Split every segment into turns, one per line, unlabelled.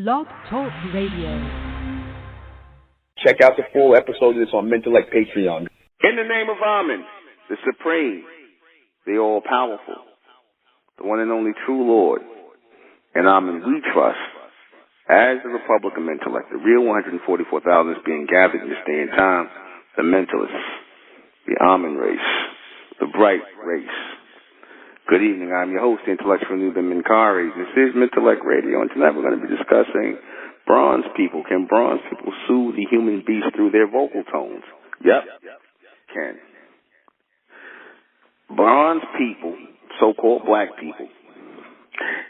Blog Talk Radio.
Check out the full episode of this on Mentellect Patreon.
In the name of Amen, the Supreme, the All-Powerful, the one and only true Lord, and Amen we trust, as the Republic of Mentellect, the real 144,000 is being gathered in this day and time, the Mentalists, the Amen race, the bright race. Good evening, I'm your host, the intellectual Nuben Minkari. This is Mentellect Radio, and tonight we're going to be discussing bronze people. Can bronze people soothe the human beast through their vocal tones? Yep, can. Bronze people, so-called black people,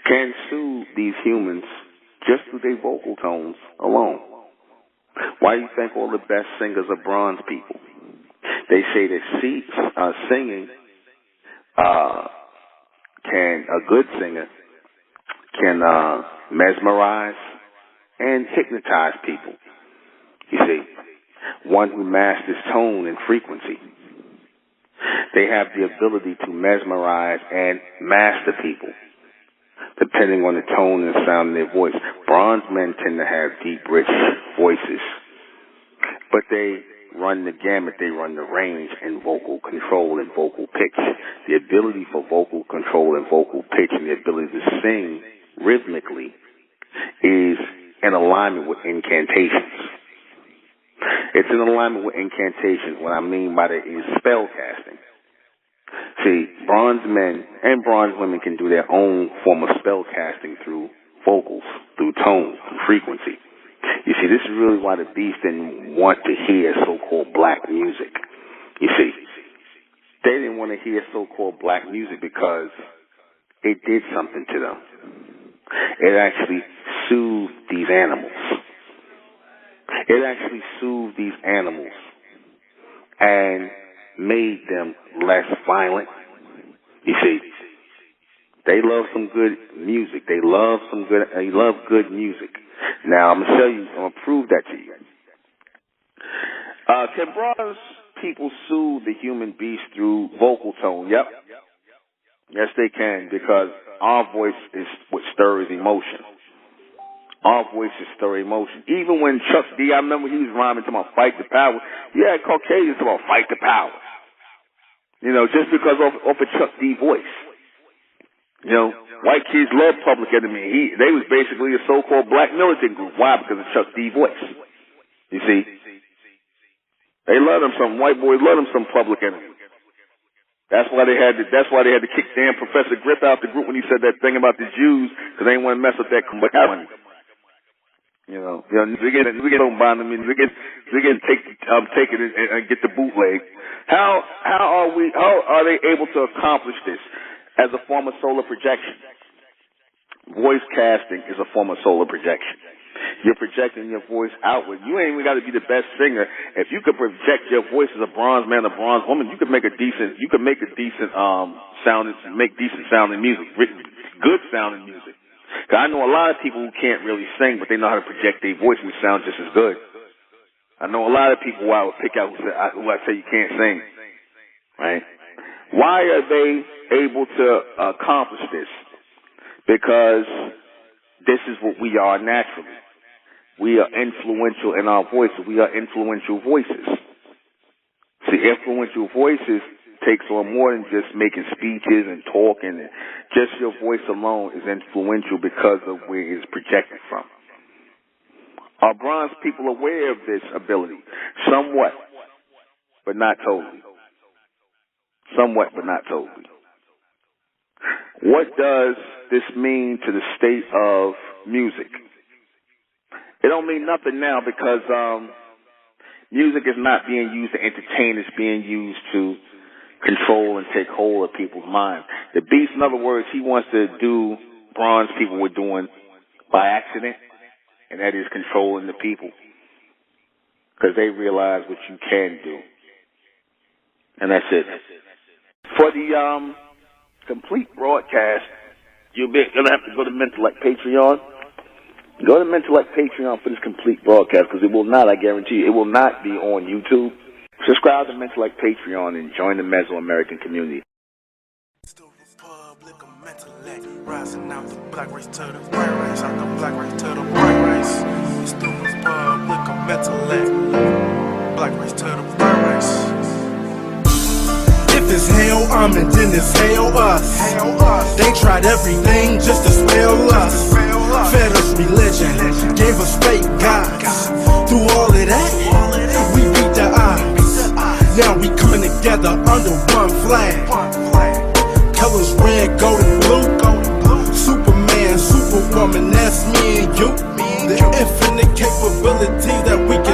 can soothe these humans just through their vocal tones alone. Why do you think all the best singers are bronze people? They say that singing a good singer can mesmerize and hypnotize people. You see, one who masters tone and frequency. They have the ability to mesmerize and master people, depending on the tone and sound of their voice. Bronze men tend to have deep, rich voices, but they run the gamut, they run the range in vocal control and vocal pitch. The ability for vocal control and vocal pitch and the ability to sing rhythmically is in alignment with incantations. It's in alignment with incantations. What I mean by that is spell casting. See, bronze men and bronze women can do their own form of spell casting through vocals, through tone, through frequency. You see, this is really why the beast didn't want to hear so-called black music. You see, they didn't want to hear so-called black music because it did something to them. It actually soothed these animals. It actually soothed these animals and made them less violent. You see, they love some good music. They love good music. Now, I'm going to prove that to you. Can bronze people soothe the human beast through vocal tone? Yep. Yes, they can, because our voice is what stirs emotion. Our voices stir emotion. Even when Chuck D, I remember he was rhyming to my fight the power. Yeah, Caucasians about fight the power. You know, just because of a Chuck D voice. You know, white kids love Public Enemy. They was basically a so-called black militant group. Why? Because of Chuck D voice. You see? They love them some. White boys love them some Public Enemy. That's why they had to kick damn Professor Griff out the group when he said that thing about the Jews, because they didn't want to mess up that money. You know, we get don't bind them in. We get take it and get the bootleg. How are they able to accomplish this as a form of solar projection? Voice casting is a form of solar projection. You're projecting your voice outward. You ain't even got to be the best singer. If you could project your voice as a bronze man or bronze woman, you could make decent sounding music, good sounding music. Because I know a lot of people who can't really sing, but they know how to project their voice and sound just as good. I know a lot of people who I would pick out who I say you can't sing. Right? Why are they able to accomplish this? Because this is what we are naturally. We are influential in our voices. We are influential voices. See, influential voices takes on more than just making speeches and talking. Just your voice alone is influential because of where it is projected from. Are bronze people aware of this ability? Somewhat, but not totally. Somewhat, but not totally. What does this mean to the state of music? It don't mean nothing now, because music is not being used to entertain. It's being used to control and take hold of people's minds. The beast, in other words, he wants to do bronze people were doing by accident, and that is controlling the people, because they realize what you can do. And that's it. For the complete broadcast, you're going to have to go to Mentellect Patreon. Go to Mentellect Patreon for this complete broadcast, because it will not, I guarantee you, it will not be on YouTube. Subscribe to Mentellect Patreon and join the Mesoamerican community.
It's the Republic of Mentellect.
Rising out the black race to the white race, out the black race to the white race. Students, public, or mental act. Black race to the white race.
If it's hell, and then it's hell us. They tried everything just to spell us. Fed us religion, gave us fake gods. Through all of that, we beat the odds. Now we coming together under one flag. Colors red, gold, and blue. Superman, Superwoman, that's me and you. The infinite capability that we can